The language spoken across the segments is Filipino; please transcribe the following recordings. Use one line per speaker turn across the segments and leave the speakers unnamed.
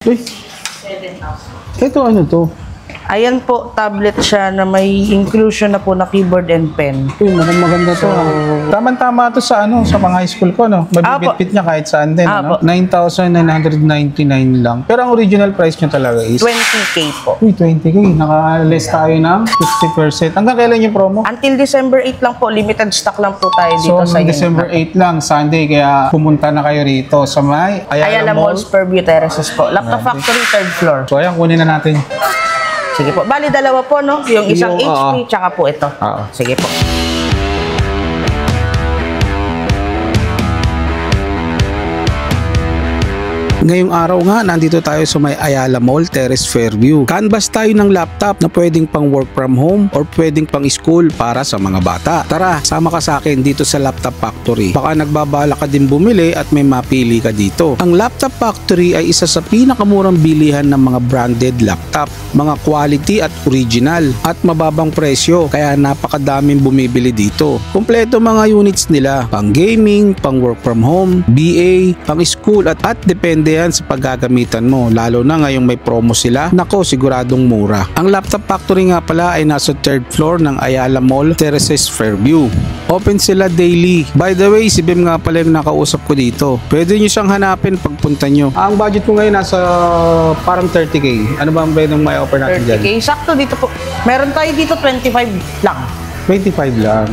Uy,
7,000.
ito ano to?
Ayan po, tablet siya na may inclusion na po na keyboard and pen.
Uy, maganda to. Tama-tama to sa ano, sa mga high school ko, no? Mabibitbit niya kahit saan din, ano? 9,999 lang. Pero ang original price niya talaga is
20K po.
Uy, 20K. Naka-less tayo ng 50%. Hanggang kailan yung promo?
Until December 8 lang po, limited stock lang po tayo dito
So,
sa
December 8 lang, Sunday, kaya pumunta na kayo rito sa may
Ayala Mall, Fairview Terraces po. Laptop Factory, 3rd floor.
So, ayan, kunin na natin.
Sige po. Bali, dalawa po, no? Yung isang HP, tsaka po ito. Sige po.
Ngayong araw nga, nandito tayo sa may Ayala Mall, Terrace Fairview. Canvas tayo ng laptop na pwedeng pang work from home or pwedeng pang school para sa mga bata. Tara, sama ka sa akin dito sa Laptop Factory. Baka nagbabala ka din bumili at may mapili ka dito. Ang Laptop Factory ay isa sa pinakamurang bilihan ng mga branded laptop. Mga quality at original at mababang presyo, kaya napakadaming bumibili dito. Kompleto mga units nila, pang gaming, pang work from home, BA, pang school at depende yan sa paggagamitan mo, lalo na ngayong may promo sila. Nako, siguradong mura. Ang Laptop Factory nga pala ay nasa 3rd floor ng Ayala Mall, Terraces Fairview. Open sila daily. By the way, si Bim nga pala yung nakausap ko dito. Pwede nyo siyang hanapin pagpunta nyo.
Ang budget ko ngayon nasa parang 30K. Ano ba ang pwedeng may offer natin
30K.
dyan?
Sakto dito po. Meron tayo dito 25 lang.
25 lang.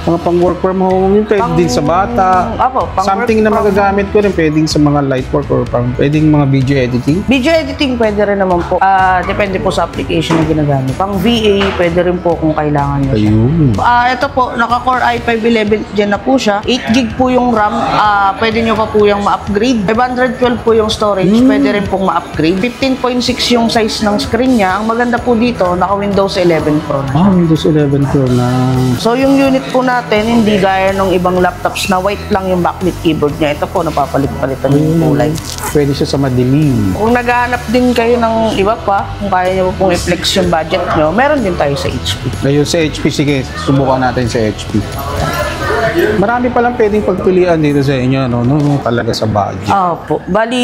Mga pang work from home, yung pwede din sa bata.
Pang
something na magagamit ko rin, pwedeng sa mga light work or pwedeng mga video editing.
Video editing pwede rin naman po. Depende po sa application na ginagamit. Pang VA, pwede rin po kung kailangan nyo siya.
Ayun.
Ito po, naka-Core i5 11th gen na po siya. 8GB po yung RAM. Pwede nyo pa po yung ma-upgrade. 512 po yung storage. Pwede rin pong ma-upgrade. 15.6 yung size ng screen niya. Ang maganda po dito, naka-Windows 11 Pro na.
Windows 11 Pro na.
So yung unit po natin, hindi gaya ng ibang laptops na white lang yung backlit keyboard niya. Ito po, napapalit-palitan yung kulay.
Pwede siya sa madilim.
Kung naghahanap din kayo ng iba pa, kung kaya nyo pong i-flex yung budget nyo, meron din tayo sa HP.
Ngayon sa HP, sige, subukan natin sa HP. Marami palang pwedeng pagpilian dito sa inyo, no? Talaga sa budget.
Po. Bali,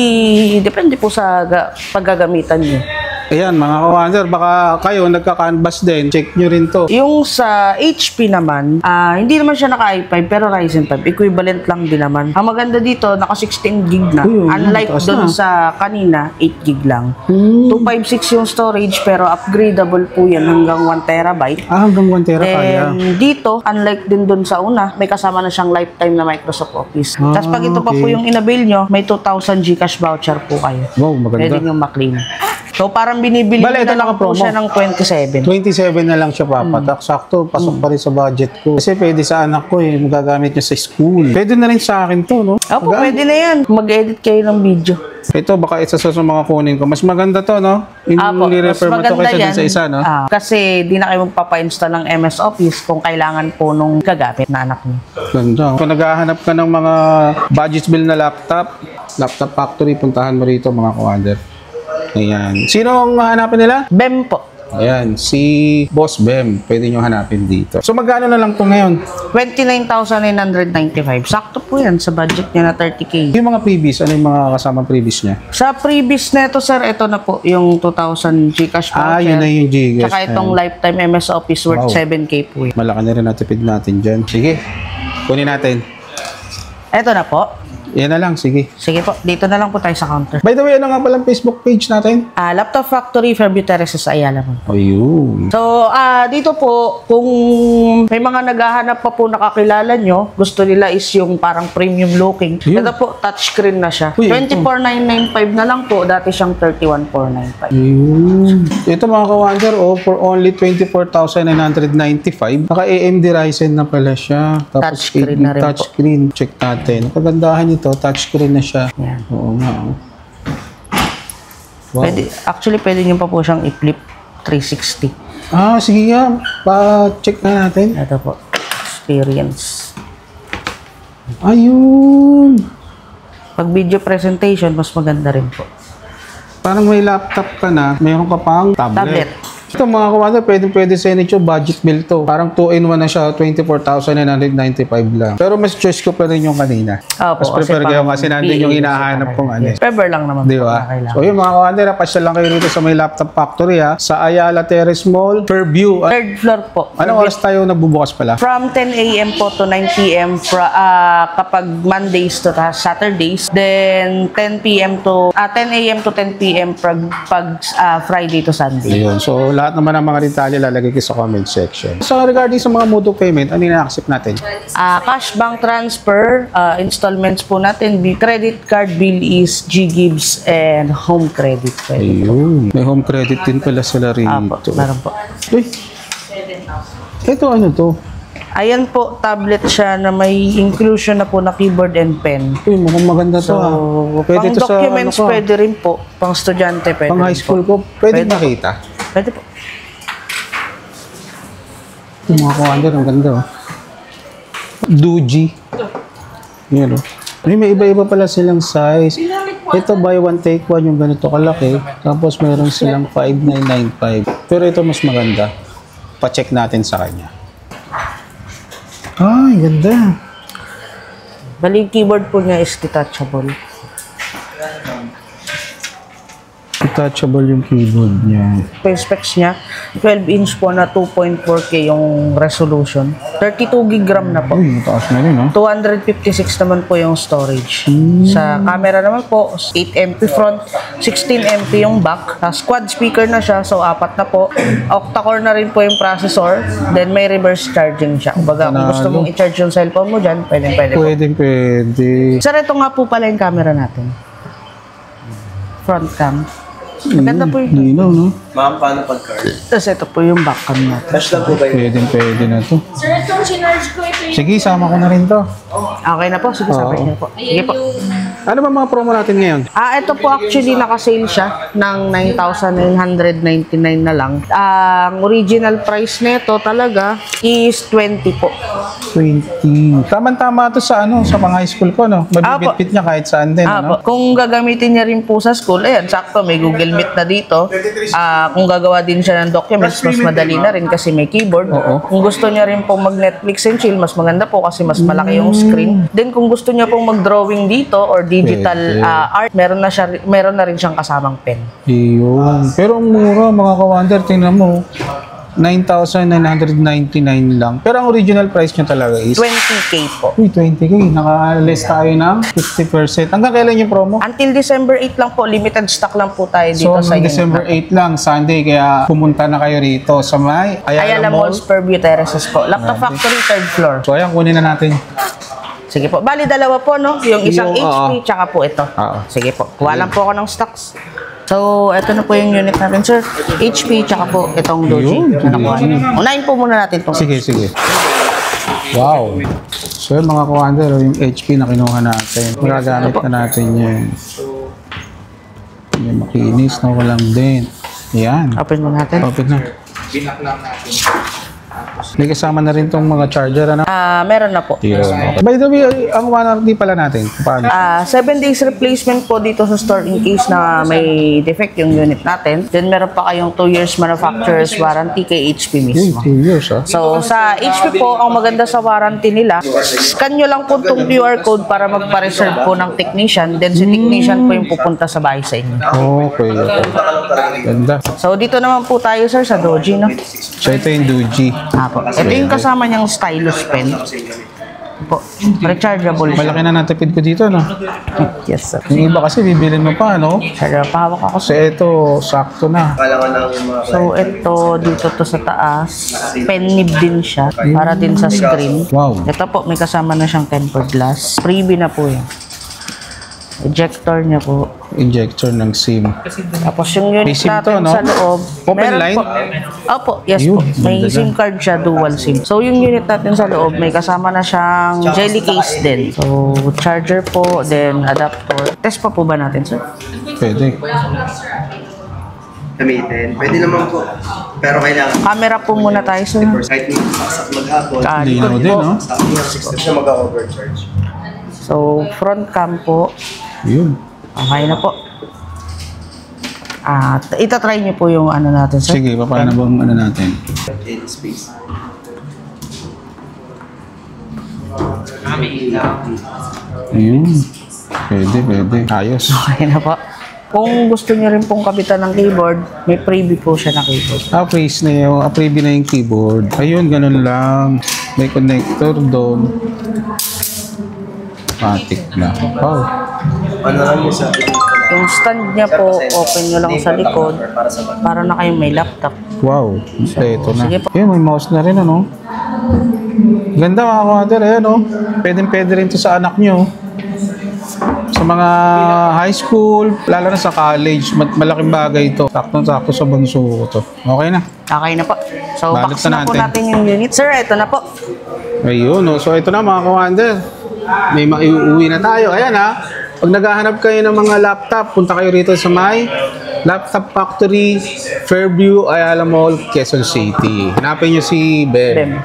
depende po sa paggagamitan nyo.
Ayan, mga ka-wonder, baka kayo nagka-canvas din. Check nyo rin to.
Yung sa HP naman, hindi naman siya naka-i5 pero Ryzen 5. Equivalent lang din naman. Ang maganda dito, naka 16GB na. Unlike dun sa kanina, 8GB lang. 256 yung storage pero upgradable po yan hanggang 1TB.
Hanggang 1TB kaya.
Dito, unlike din dun sa una, may kasama na siyang lifetime na Microsoft Office. Tapos pag ito pa po yung inabil nyo, may 2,000 Gcash voucher po kayo.
Wow, maganda.
Pwede nyo maklaim. So parang binibili na lang po siya ng 27.
27 na lang siya papatak. Sakto, pasok pa rin sa budget ko. Kasi pwede sa anak ko magagamit niya sa school. Pwede na rin sa akin to, no?
Opo, pwede na yan. Mag-edit kayo ng video.
Ito, baka isa sa mga kunin ko. Mas maganda to, no? Yung ni-refer mo to kaysa din sa isa, no?
Kasi di na kayo magpapa-install ng MS Office kung kailangan po nung gagamit na anak niyo.
Ganda. Kung naghahanap ka ng mga budget bill na laptop, Laptop Factory, puntahan mo rito, mga ka-wonder. Ayan. Sino ang hanapin nila?
Bem po.
Ayan, si Boss Bem. Pwede nyo hanapin dito. So, magkano na lang ito ngayon?
29,995. Sakto po yan sa budget niya na 30K.
Yung mga previous, ano yung mga kasamang previous niya?
Sa previous na ito, sir, ito na po yung 2,000 Gcash voucher.
Yun na yung Gcash.
Tsaka itong lifetime MS Office worth 7K po yan.
Malaki na rin natipid natin dyan. Sige, kunin natin.
Ito na po.
Yan na lang, sige.
Sige po, dito na lang po tayo sa counter.
By the way, ano nga palang Facebook page natin?
Laptop Factory, Fairview Terraces, Ayala Mall.
Ayun.
So, dito po, kung may mga naghahanap pa po nakakilala nyo, gusto nila is yung parang premium looking. Ito po, touchscreen na siya. 24,995 na lang po, dati siyang 31,495.
Ayun. Ito mga ka-wonder, for only 24,995. Naka-AMD Ryzen na pala siya. Tapos
touchscreen na rin
touchscreen. Check natin. Kagandahan ito, touchscreen na siya.
Yan.
Oo nga. Wow.
Actually, pwede nyo pa po siyang i-flip 360.
Sige nga. Pa-check na natin.
Ito po, experience.
Ayun.
Pag video presentation, mas maganda rin po.
Parang may laptop ka na, mayroon ka pang tablet. Ito mga commander, pwede sa inyo ito, budget bill to. Parang 2-in-1 na siya, 24,995 lang. Pero mas choice ko pa rin yung kanina.
Opo,
Mas prefer
kasi
kayo
pang
kasi nandun yung hinahanap kong ano.
Pepper lang naman
Di
po
ba?
na kailangan.
So yun mga commander, pasyal lang kayo rito sa may laptop factory ha. Sa Ayala Terrace Mall, Fairview.
Third floor po.
Anong oras tayo nagbubukas pala?
From 10 a.m. po to 9 p.m. Kapag Mondays to Saturdays. Then 10 p.m. to 10 a.m. to 10 p.m. pag Friday to Sunday.
Ayun. So lahat naman ng mga detalye lalagay ko sa comment section. So regarding sa mga mode of payment, ano yung na-accept natin?
Cash bank transfer, installments po natin, credit card bill is G-Gibbs and home credit.
Ayun. May home credit din pala sila
Apo,
rito.
meron po.
Uy. Ito ano to?
Ayan po, tablet siya na may inclusion na po na keyboard and pen.
Uy, mukhang maganda to
So,
Pwede
pang
to sa
documents
ano ka?
pwede rin po, pang estudyante pwede
Pang
rin
high school
po.
ko, pwede makita.
Pwede po.
Yung mga commander, ang ganda Doji. Yan may iba-iba pala silang size. Ito buy one take one yung ganito kalaki. Tapos meron silang 5995. Pero ito mas maganda. Pa-check natin sa kanya. Ay, ganda.
Bali, yung keyboard po niya is detachable.
Detachable yung keyboard niya.
Po yung specs niya, 12-inch po na 2.4K yung resolution. 32 gig RAM na po.
Uy, mataas na rin
256 naman po yung storage. Sa camera naman po, 8MP front, 16MP yung back. Quad speaker na siya, so 4 na po. Octa-core na rin po yung processor. Then may reverse charging siya. Kumbaga, kung gusto mong i-charge yung cellphone mo dyan, pwede po.
Pwede.
Sir, ito nga po pala yung camera natin. Front cam. Maganda po yun.
Linaw, no?
Ma'am, paano pag-card?
Tapos ito po yung back cam natin.
Cash lang po ba yun?
Pwede na to.
Sir, itong sinarge ko, ito yung...
Sige, sama ko na rin to.
Okay na po. Sige, sabay niyo po. Sige po.
Ano ba mga promo natin ngayon?
Ito po actually naka-sale siya ng 9,999 na lang. Ang original price nito talaga is 20 po.
20. Tama-tama to sa sa mga high school ko, no? Mabibitbit niya kahit saan din, ano?
Kung gagamitin niya rin po sa school, ayan, sakto, may Google Meet na dito. Kung gagawa din siya ng documents, mas madali na rin kasi may keyboard.
Oo.
Kung gusto niya rin pong mag-Netflix and chill, mas maganda po kasi mas malaki yung screen. Then kung gusto niya pong mag-drawing dito or digital art, meron na rin siyang kasamang pen.
Iyon. Pero ang mura, mga ka-wonder, tingnan mo. 9,999 lang. Pero ang original price niya talaga is
20K po.
Uy, 20K. Naka-less tayo ng 50%. Hanggang kailan yung promo?
Until December 8 lang po, limited stock lang po tayo dito
So,
sa
hanggang December 8 lang, Sunday. Kaya pumunta na kayo rito sa may
Ayala Malls, Fairview Terraces po. Laptop Factory, 3rd floor.
So, ayan, kunin na natin.
Sige po. Bali, dalawa po, no? Yung isang
Yung,
HP, tsaka po ito.
Oo.
Sige po. Kuha lang po ako ng stocks. So, ito na po yung unit natin, sir. HP, tsaka po itong Doji.
Yun,
Na nakuha niyo. Unahin po muna natin itong
Sige. Wow. So, yun, mga ka-wonder, yung HP na kinuha natin. Magagamit na natin yan. Yung makinis na walang dent. Yan.
Open mo natin.
Open na. May kasama na rin tong mga charger, ano?
Meron na po.
Yun. By the way, ang warranty pala natin. Paano?
7 days replacement po dito sa store in case na may defect yung unit natin. Then meron pa kayong 2 years manufacturer's warranty kay HP
Uy,
mismo.
2 years, ah.
So, sa HP po, ang maganda sa warranty nila, scan nyo lang po itong QR code para magpa-reserve po ng technician. Then si technician po yung pupunta sa bahay sa inyo.
Okay. Ganda.
So, dito naman po tayo, sir, sa Doji, no?
So, ito yung Doji.
Apo. Ito yung kasama niyang stylus pen. Po. Rechargeable siya.
Malaki na natipid ko dito, no?
Yes, sir.
Yung iba kasi bibilin mo pa, no?
Sir, pahawak ako.
Kasi ito, sakto na.
Kailangan lang yung mga...
So, ito, dito to sa taas. Pen nib din siya. Para din sa screen.
Wow.
Ito po, may kasama na siyang tempered glass. Freebie na po yan. Ejector niya po.
Injector ng SIM.
Tapos yung unit
May SIM to,
natin
no?
sa loob.
Open
meron
line?
Po. Opo, yes
Ayun,
po. May
ganda
SIM card siya, dual SIM. So yung unit natin sa loob, may kasama na siyang jelly case din. So charger po, then adapter. Test pa po ba natin, sir?
Pwede.
Gamitin. Pwede naman po. Pero kailangan.
Camera po muna tayo, sir.
Kahit may saksak maghapon.
Linaw
Likod
din,
po.
no?
Sa 60 siya mag-overcharge.
So front cam po.
Yun.
Okay na po. Itatry niyo po yung ano natin, sir.
Sige, paano bang ano natin?
In space.
Ayun. Pwede. Ayos.
Okay na po. Kung gusto niyo rin pong kapitan ng keyboard, may preview po siya na keyboard.
Freebie na yung keyboard. Ayun, ganun lang. May connector doon. Matik na. Wow.
Ano lang yung sa
Yung stand niya po, open nyo lang sa likod para na kayong may laptop.
Wow. Ito na.
Sige po.
Ayun, may mouse na rin, ano? Ganda mga kawader, ayan, oh. Pwede rin to sa anak nyo. Sa mga high school, lalo na sa college, malaking bagay ito. Sakto-sakto sa bunso ko to. Okay na.
Okay na po. So,
Balot
box
na
na po
natin.
natin yung unit. Sir, ito na po.
Ayun, oh. So ito na mga kawander. May maiuwi na tayo. Ayan, ha. Pag naghahanap kayo ng mga laptop, punta kayo rito sa may Laptop Factory, Fairview, Ayala Mall, Quezon City. Hanapin nyo si Ben.